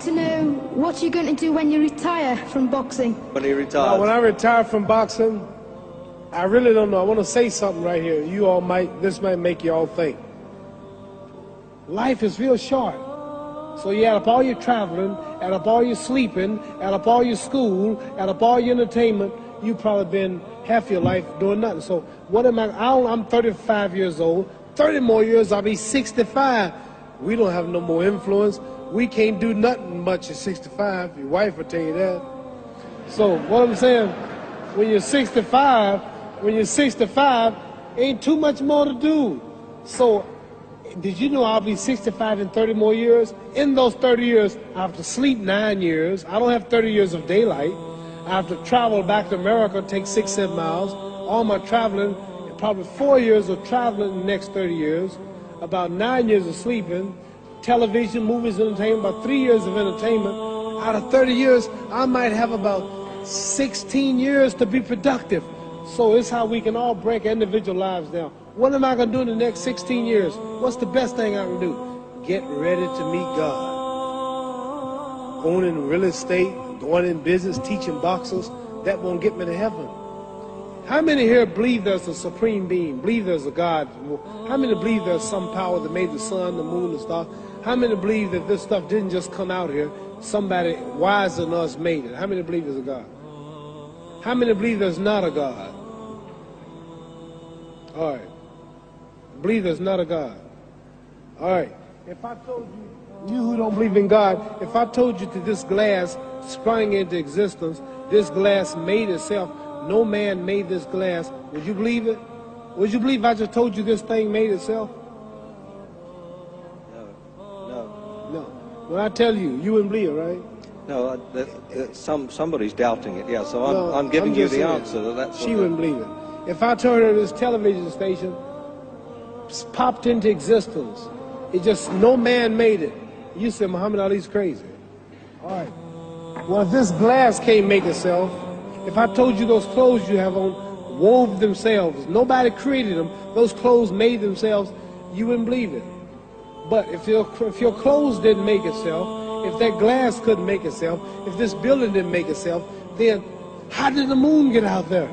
to know what you're going to do when you retire from boxing. When he retires? When I retire from boxing, I really don't know. I want to say something right here. This might make you all think. Life is real short. So you add up all your traveling, add up all your sleeping, add up all your school, add up all your entertainment, you've probably been half your life doing nothing. So what am I'm 35 years old. 30 more years, I'll be 65. We don't have no more influence. We can't do nothing much at 65. Your wife will tell you that. So what I'm saying, when you're 65, ain't too much more to do. So did you know I'll be 65 in 30 more years? In those 30 years, I have to sleep 9 years. I don't have 30 years of daylight. I have to travel back to America, take 6-7 miles. All my traveling, probably 4 years of traveling in the next 30 years, about 9 years of sleeping, television, movies, entertainment, about 3 years of entertainment. Out of 30 years, I might have about 16 years to be productive. So it's how we can all break individual lives down. What am I going to do in the next 16 years? What's the best thing I can do? Get ready to meet God. Owning real estate, going in business, teaching boxers, that won't get me to heaven. How many here believe there's a supreme being, believe there's a God? How many believe there's some power that made the sun, the moon, the stars? How many believe that this stuff didn't just come out here? Somebody wiser than us made it. How many believe there's a God? How many believe there's not a God? All right. Believe there's not a God. All right. If I told you who don't believe in God, if I told you that this glass sprang into existence, this glass made itself, no man made this glass, would you believe it? Would you believe I just told you this thing made itself? No. When I tell you, you wouldn't believe it, right? No, somebody's doubting it, yeah, so I'm giving you the answer. She wouldn't believe it. If I told her this television station popped into existence, it just, no man made it, you said Muhammad Ali's crazy. All right. Well, if this glass can't make itself, if I told you those clothes you have on wove themselves, nobody created them, those clothes made themselves, you wouldn't believe it. But if your clothes didn't make itself, if that glass couldn't make itself, if this building didn't make itself, then how did the moon get out there?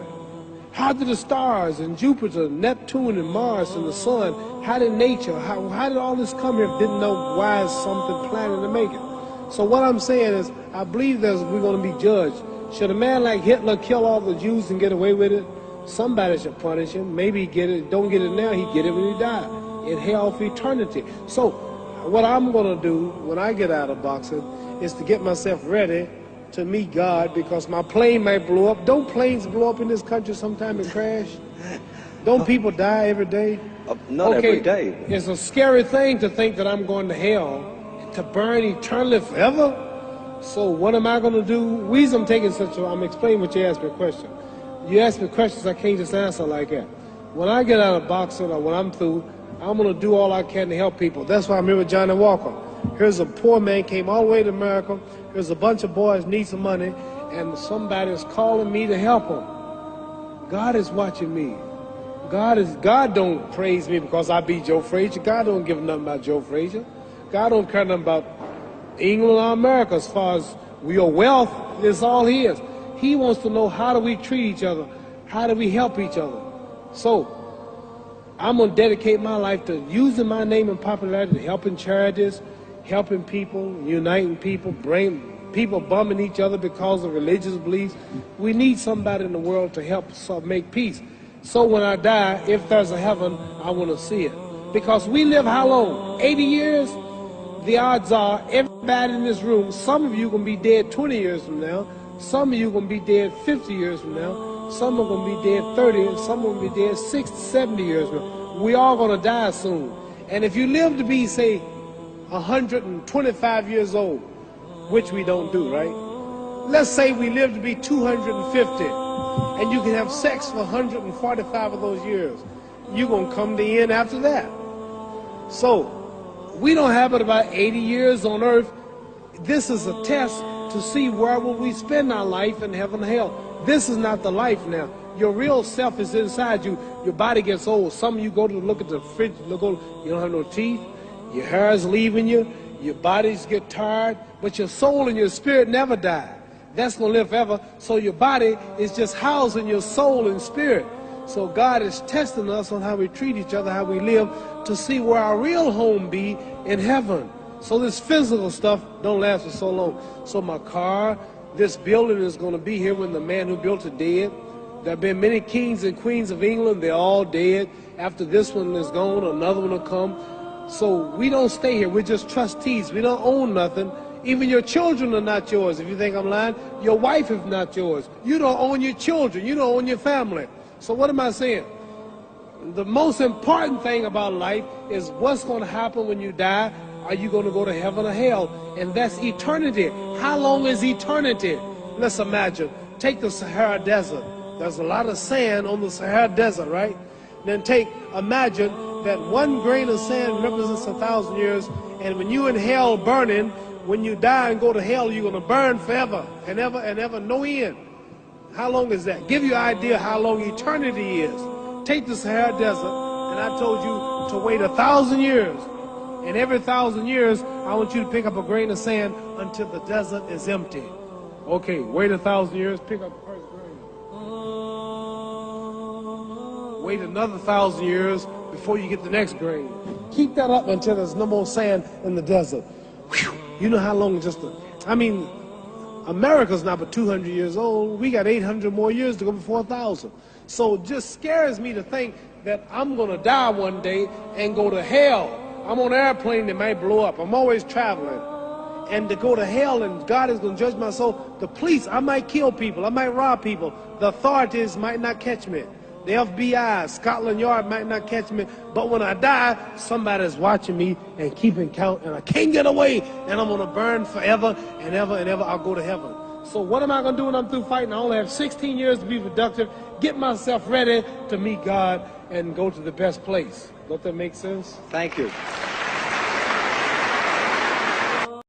How did the stars and Jupiter, Neptune and Mars and the sun, how did nature, how did all this come here? Didn't know why is something planning to make it. So what I'm saying is, I believe we're going to be judged. Should a man like Hitler kill all the Jews and get away with it? Somebody should punish him. Maybe he get it, don't get it now, he get it when he died. In hell for eternity. So what I'm going to do when I get out of boxing is to get myself ready to meet God, because my plane might blow up. Don't planes blow up in this country sometime and crash? Don't people die every day? Not every day. It's a scary thing to think that I'm going to hell to burn eternally forever. So what am I going to do? Reason I'm taking I'm explaining what you asked me a question. You ask me questions I can't just answer like that. When I get out of boxing or when I'm through, I'm going to do all I can to help people. That's why I'm here with Johnny Walker. Here's a poor man, came all the way to America. Here's a bunch of boys need some money, and somebody is calling me to help them. God is watching me. God don't praise me because I beat Joe Frazier. God don't give nothing about Joe Frazier. God don't care nothing about England or America as far as your wealth. It's all his. He wants to know, how do we treat each other? How do we help each other? So I'm going to dedicate my life to using my name and popularity, helping charities, helping people, uniting people, bring people bumming each other because of religious beliefs. We need somebody in the world to help make peace. So when I die, if there's a heaven, I want to see it. Because we live how long? 80 years? The odds are everybody in this room, some of you are going to be dead 20 years from now, some of you are going to be dead 50 years from now, some are going to be dead 30, and some are going to be dead 60, 70 years from now. We all going to die soon. And if you live to be, say, 125 years old, which we don't do, right? Let's say we live to be 250, and you can have sex for 145 of those years. You're going to come to the end after that. So we don't have but about 80 years on earth. This is a test to see where will we spend our life in heaven and hell. This is not the life now. Your real self is inside you. Your body gets old. Some of you go to look at the fridge, you don't have no teeth. Your hair is leaving you. Your bodies get tired, but your soul and your spirit never die. That's going to live forever. So your body is just housing your soul and spirit. So God is testing us on how we treat each other, how we live, to see where our real home be in heaven. So this physical stuff don't last for so long. So my car, this building is going to be here when the man who built it dead. There have been many kings and queens of England. They're all dead. After this one is gone, another one will come. So we don't stay here. We're just trustees. We don't own nothing. Even your children are not yours. If you think I'm lying, your wife is not yours. You don't own your children. You don't own your family. So what am I saying? The most important thing about life is what's going to happen when you die. Are you going to go to heaven or hell? And that's eternity. How long is eternity? Let's imagine. Take the Sahara Desert. There's a lot of sand on the Sahara Desert, right? Then imagine that one grain of sand represents 1,000 years, and when you in hell burning, when you die and go to hell, you're going to burn forever and ever, no end. How long is that? Give you an idea how long eternity is. Take the Sahara Desert, and I told you to wait 1,000 years. And every 1,000 years, I want you to pick up a grain of sand until the desert is empty. Okay, wait 1,000 years, pick up the first grain. Wait another 1,000 years before you get the next grain. Keep that up until there's no more sand in the desert. Whew. You know how long America's not but 200 years old. We got 800 more years to go before 1,000. So it just scares me to think that I'm going to die one day and go to hell. I'm on an airplane that might blow up. I'm always traveling. And to go to hell and God is going to judge my soul. The police, I might kill people. I might rob people. The authorities might not catch me. The FBI, Scotland Yard might not catch me. But when I die, somebody's watching me and keeping count. And I can't get away. And I'm going to burn forever and ever and ever. I'll go to heaven. So what am I going to do when I'm through fighting? I only have 16 years to be productive. Get myself ready to meet God and go to the best place. Don't that make sense? Thank you.